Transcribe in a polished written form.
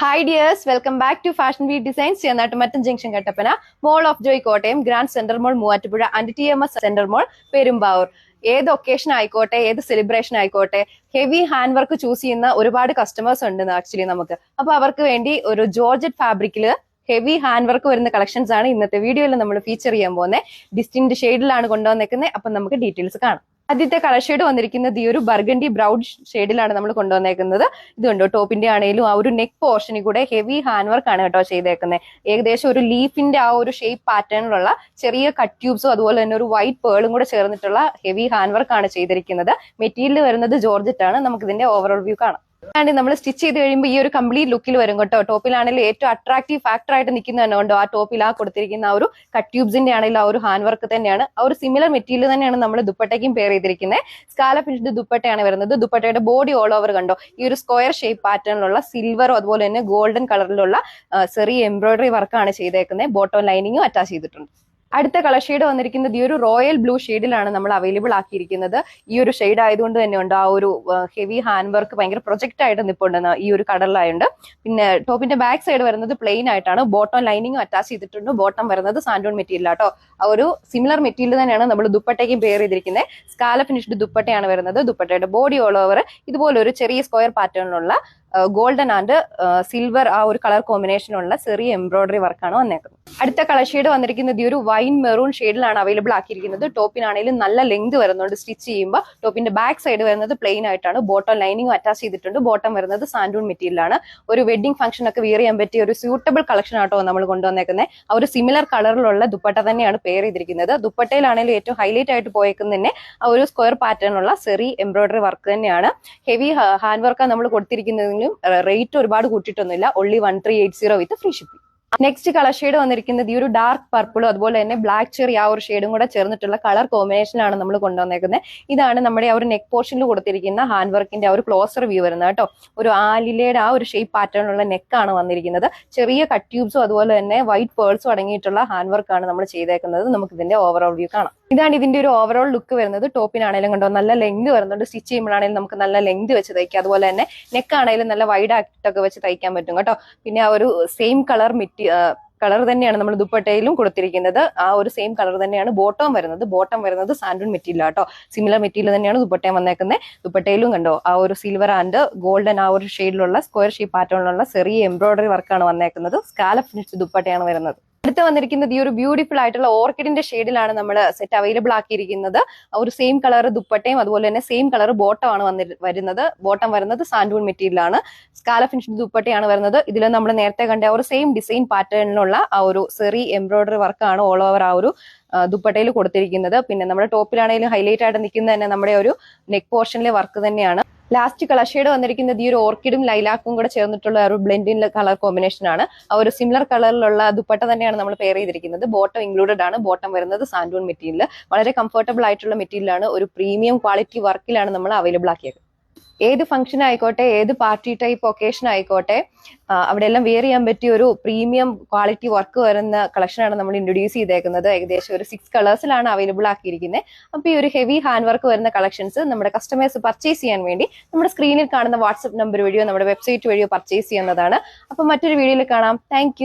Hi dears, welcome back to Fashion Week Designs, Chenatumatan Junction Kattapana, Mall of Joy Kottayam, Grand Center Mall, Moovattupuzha, and TMS Center Mall, Perumbavoor. ഏത് occasion ആയിക്കോട്ടെ, ഏത് celebration ആയിക്കോട്ടെ, heavy hand work choose ചെയ്യുന്ന ഒരുപാട് customers ഉണ്ട് actually നമുക്ക്. അപ്പൊ അവർക്ക് വേണ്ടി ഒരു ജോർജറ്റ് ഫാബ്രിക്കില് ഹെവി ഹാൻഡ് വർക്ക് വരുന്ന കളക്ഷൻസ് ആണ് ഇന്നത്തെ വീഡിയോയിൽ നമ്മൾ ഫീച്ചർ ചെയ്യാൻ പോകുന്നത്. ഡിസ്റ്റിൻറ്റ് ഷെയ്ഡിലാണ് കൊണ്ടുവന്നേക്കുന്നത്. അപ്പൊ നമുക്ക് ഡീറ്റെയിൽസ് കാണാം. ആദ്യത്തെ കളർ ഷെയ്ഡ് വന്നിരിക്കുന്നത് ഈ ഒരു ബർഗണ്ടി ബ്രൗൺ ഷെയ്ഡിലാണ് നമ്മൾ കൊണ്ടുവന്നേക്കുന്നത്. ഇതുണ്ടോ, ടോപ്പിന്റെ ആണെങ്കിലും ആ ഒരു നെക്ക് പോർഷനിൽ കൂടെ ഹെവി ഹാൻഡ് വർക്ക് ആണ് കേട്ടോ ചെയ്തേക്കുന്നത്. ഏകദേശം ഒരു ലീഫിന്റെ ആ ഒരു ഷേപ്പ് പാറ്റേണിലുള്ള ചെറിയ കട്ട് ട്യൂബ്സും അതുപോലെ തന്നെ ഒരു വൈറ്റ് പേളും കൂടെ ചേർന്നിട്ടുള്ള ഹെവി ഹാൻഡ് വർക്ക് ആണ് ചെയ്തിരിക്കുന്നത്. മെറ്റീരിയൽ വരുന്നത് ജോർജറ്റ് ആണ്. നമുക്ക് ഇതിന്റെ ഓവറോൾ വ്യൂ കാണാം. ആൻഡ് നമ്മൾ സ്റ്റിച്ച് ചെയ്ത് കഴിയുമ്പോൾ ഈ ഒരു കംപ്ലീറ്റ് ലുക്കിൽ വരും കേട്ടോ. ടോപ്പിലാണെങ്കിൽ ഏറ്റവും അട്രാക്റ്റീവ് ഫാക്ടർ ആയിട്ട് നിൽക്കുന്ന തന്നെ ഉണ്ടോ, ആ ടോപ്പിൽ ആ കൊടുത്തിരിക്കുന്ന ആ ഒരു കട്ട് ട്യൂബ്സിന്റെ ആണെങ്കിലും ആ ഒരു ഹാൻഡ് വർക്ക് തന്നെയാണ്. ആ ഒരു സിമിലർ മെറ്റീരിയൽ തന്നെയാണ് നമ്മൾ ദുപ്പട്ടയ്ക്കും പെയർ ചെയ്തിരിക്കുന്നത്. സ്കാലപ്പ് ഫിനിഷ്ഡ് ദുപ്പട്ടയാണ് വരുന്നത്. ദുപ്പട്ടയുടെ ബോഡി ഓൾ ഓവർ കണ്ടോ, ഈ ഒരു സ്ക്വയർ ഷേപ്പ് പാറ്റേണിലുള്ള സിൽവറും അതുപോലെ തന്നെ ഗോൾഡൻ കളറിലുള്ള ചെറിയ എംബ്രോയിഡറി വർക്കാണ് ചെയ്തേക്കുന്നത്. ബോട്ടം ലൈനിങ്ങും അറ്റാച്ച് ചെയ്തിട്ടുണ്ട്. അടുത്ത കളർ ഷെയ്ഡ് വന്നിരിക്കുന്നത് ഈ ഒരു റോയൽ ബ്ലൂ ഷെയ്ഡിലാണ് നമ്മൾ അവൈലബിൾ ആക്കിയിരിക്കുന്നത്. ഈ ഒരു ഷെയ്ഡ് ആയതുകൊണ്ട് തന്നെ ഉണ്ട് ആ ഒരു ഹെവി ഹാൻഡ് വർക്ക് ഭയങ്കര പ്രൊജക്റ്റ് ആയിട്ട് നിൽപ്പുണ്ടെന്ന് ഈ ഒരു കളറിലായുണ്ട്. പിന്നെ ടോപ്പിന്റെ ബാക്ക് സൈഡ് വരുന്നത് പ്ലെയിൻ ആയിട്ടാണ്. ബോട്ടം ലൈനിങ്ങും അറ്റാച്ച് ചെയ്തിട്ടുണ്ട്. ബോട്ടം വരുന്നത് സാൻഡോൺ മെറ്റീരിയൽ ആട്ടോ. ആ ഒരു സിമിലർ മെറ്റീരിയൽ തന്നെയാണ് നമ്മൾ ദുപ്പട്ടയ്ക്കും പെയർ ചെയ്തിരിക്കുന്നത്. സ്കാല ഫിനിഷ്ഡ് ദുപ്പട്ടയാണ് വരുന്നത്. ദുപ്പട്ടയുടെ ബോഡി ഓൾ ഓവർ ഇതുപോലെ ഒരു ചെറിയ സ്ക്വയർ പാറ്റേണിലുള്ള ഗോൾഡൻ ആൻഡ് സിൽവർ ആ ഒരു കളർ കോമ്പിനേഷനുള്ള ചെറിയ എംബ്രോയിഡറി വർക്കാണ് വന്നേക്കുന്നത്. അടുത്ത കളർ ഷെയ്ഡ് വന്നിരിക്കുന്നത് ഈ ഒരു വൈൻ മെറൂൺ ഷെയ്ഡിലാണ് അവൈലബിൾ ആക്കിയിരിക്കുന്നത്. ടോപ്പിനാണെങ്കിലും നല്ല ലെങ്ത് വരുന്നുണ്ട്. സ്റ്റിച്ച് ചെയ്യുമ്പോൾ ടോപ്പിന്റെ ബാക്ക് സൈഡ് വരുന്നത് പ്ലെയിൻ ആയിട്ടാണ്. ബോട്ടം ലൈനിങ്ങും അറ്റാച്ച് ചെയ്തിട്ടുണ്ട്. ബോട്ടം വരുന്നത് സാൻഡൂൺ മെറ്റീരിയലാണ്. ഒരു വെഡിങ് ഫംഗ്ഷൻ ഒക്കെ വിയർ ചെയ്യാൻ പറ്റിയ ഒരു സ്യൂട്ടബിൾ കളക്ഷൻ ആട്ടോ നമ്മൾ കൊണ്ടുവന്നേക്കുന്നത്. ആ ഒരു സിമിലർ കളറിലുള്ള ദുപ്പട്ട തന്നെയാണ് പെയർ ചെയ്തിരിക്കുന്നത്. ദുപ്പട്ടയിലാണെങ്കിലും ഏറ്റവും ഹൈലൈറ്റ് ആയിട്ട് പോയേക്കുന്നത് തന്നെ ആ ഒരു സ്ക്വയർ പാറ്റേണുള്ള ചെറിയ എംബ്രോയിഡറി വർക്ക് തന്നെയാണ്. ഹെവി ഹാൻഡ് വർക്കാണ് നമ്മൾ കൊടുത്തിരിക്കുന്നത്. റേറ്റ് ഒരുപാട് കൂട്ടിയിട്ടൊന്നുമില്ല. only 1380 വിത്ത് free shipping. Next colour shade വന്നിരിക്കുന്നത് ഈ ഒരു ഡാർക്ക് പർപ്പിളും അതുപോലെ തന്നെ ബ്ലാക്ക് ചെറി ആ ഒരു ഷെയ്ഡും കൂടെ ചേർന്നിട്ടുള്ള കളർ കോമ്പിനേഷനാണ് നമ്മൾ കൊണ്ടുവന്നേക്കുന്നത്. ഇതാണ് നമ്മുടെ ആ ഒരു നെക്ക് പോർഷനിൽ കൊടുത്തിരിക്കുന്ന ഹാൻഡ് വർക്കിന്റെ ആ ഒരു ക്ലോസർ വ്യൂ വരുന്നത് കേട്ടോ. ഒരു ആലിലയുടെ ആ ഒരു ഷേപ്പ് പാറ്റേണിലുള്ള നെക്കാണ് വന്നിരിക്കുന്നത്. ചെറിയ കട്ട് ട്യൂബ്സും അതുപോലെ തന്നെ വൈറ്റ് പേൾസും അടങ്ങിയിട്ടുള്ള ഹാൻഡ് വർക്കാണ് നമ്മൾ ചെയ്തേക്കുന്നത്. നമുക്ക് ഇതിന്റെ ഓവറോൾ വ്യൂ കാണാം. ഇതാണ് ഇതിന്റെ ഒരു ഓവറോൾ ലുക്ക് വരുന്നത്. ടോപ്പിനാണെങ്കിലും കണ്ടോ നല്ല ലെങ്ത് വരുന്നുണ്ട്. സ്റ്റിച്ച് ചെയ്യുമ്പോഴാണെങ്കിലും നമുക്ക് നല്ല ലെങ്ത് വെച്ച് തയ്ക്കാം. അതുപോലെ തന്നെ നെക്ക് ആണെങ്കിലും നല്ല വൈഡ് ആയിട്ടൊക്കെ വെച്ച് തയ്ക്കാൻ പറ്റും കേട്ടോ. പിന്നെ ആ ഒരു സെയിം കളർ തന്നെയാണ് നമ്മൾ ദുപ്പട്ടയിലും കൊടുത്തിരിക്കുന്നത്. ആ ഒരു സെയിം കളർ തന്നെയാണ് ബോട്ടം വരുന്നത്. ബോട്ടം വരുന്നത് സാൻഡൂൺ മെറ്റീരിയൽ ആട്ടോ. സിമിലർ മെറ്റീരിയൽ തന്നെയാണ് ദുപ്പട്ടയും വന്നേക്കുന്നത്. ദുപ്പട്ടയിലും കണ്ടോ ആ ഒരു സിൽവർ ആൻഡ് ഗോൾഡൻ ആ ഒരു ഷെയ്ഡിലുള്ള സ്ക്വയർ ഷേപ്പ് പാറ്റേണിലുള്ള ചെറിയ എംബ്രോയിഡറി വർക്കാണ് വന്നേക്കുന്നത്. സ്കാലപ്പ് ഫിനിഷ്ഡ് ദുപ്പട്ടയാണ് വരുന്നത്. അടുത്ത് വന്നിരിക്കുന്നത് ഈ ഒരു ബ്യൂട്ടിഫുൾ ആയിട്ടുള്ള ഓർക്കിഡിന്റെ ഷെയ്ഡിലാണ് നമ്മൾ സെറ്റ് അവൈലബിൾ ആക്കിയിരിക്കുന്നത്. ഒരു സെയിം കളർ ദുപ്പട്ടയും അതുപോലെ തന്നെ സെയിം കളർ ബോട്ടമാണ് വരുന്നത്. ബോട്ടം വരുന്നത് സാൻഡൂൺ മെറ്റീരിയൽ ആണ്. സ്കാല ഫിനിഷ്ഡ് ദുപ്പട്ടയാണ് വരുന്നത്. ഇതിൽ നമ്മൾ നേരത്തെ കണ്ട ആ ഒരു സെയിം ഡിസൈൻ പാറ്റേണിലുള്ള ആ ഒരു ചെറിയ എംബ്രോയിഡറി വർക്കാണ് ഓൾ ഓവർ ആ ഒരു ദുപ്പട്ടയിൽ കൊടുത്തിരിക്കുന്നത്. പിന്നെ നമ്മുടെ ടോപ്പിലാണെങ്കിലും ഹൈലൈറ്റ് ആയിട്ട് നിൽക്കുന്നത് തന്നെ നമ്മുടെ ഒരു നെക്ക് പോർഷനിലെ വർക്ക് തന്നെയാണ്. ലാസ്റ്റ് കളർ ഷെയ്ഡ് വന്നിരിക്കുന്നത് ഈ ഒരു ഓർക്കിഡും ലൈലാക്കും കൂടെ ചേർന്നിട്ടുള്ള ഒരു ബ്ലെൻഡിൻ കളർ കോമ്പിനേഷൻ ആണ്. ആ ഒരു സിമിലർ കളറിലുള്ള ദുപ്പട്ട തന്നെയാണ് നമ്മൾ പെയർ ചെയ്തിരിക്കുന്നത്. ബോട്ടം ഇൻക്ലൂഡഡ് ആണ്. ബോട്ടം വരുന്നത് സാൻഡൂൺ മെറ്റീരിയൽ. വളരെ കംഫർട്ടബിൾ ആയിട്ടുള്ള മെറ്റീരിയൽ ആണ്. ഒരു പ്രീമിയം ക്വാളിറ്റി വർക്കിലാണ് നമ്മൾ അവൈലബിൾ ആക്കിയത്. ഏത് ഫംഗ്ഷൻ ആയിക്കോട്ടെ, ഏത് പാർട്ടി ടൈപ്പ് ഒക്കേഷൻ ആയിക്കോട്ടെ, അവിടെ എല്ലാം വെയർ ചെയ്യാൻ പറ്റിയ ഒരു പ്രീമിയം ക്വാളിറ്റി വർക്ക് വരുന്ന കളക്ഷനാണ് നമ്മൾ ഇൻട്രൊഡ്യൂസ് ചെയ്തേക്കുന്നത്. ഏകദേശം ഒരു 6 കളേഴ്സിലാണ് അവൈലബിൾ ആക്കിയിരിക്കുന്നത്. അപ്പൊ ഈ ഒരു ഹെവി ഹാൻഡ് വർക്ക് വരുന്ന കളക്ഷൻസ് നമ്മുടെ കസ്റ്റമേഴ്സ് പർച്ചേസ് ചെയ്യാൻ വേണ്ടി നമ്മുടെ സ്ക്രീനിൽ കാണുന്ന വാട്സ്ആപ്പ് നമ്പർ വഴിയോ നമ്മുടെ വെബ്സൈറ്റ് വഴിയോ പർച്ചേസ് ചെയ്യുന്നതാണ്. അപ്പൊ മറ്റൊരു വീഡിയോയിൽ കാണാം. താങ്ക്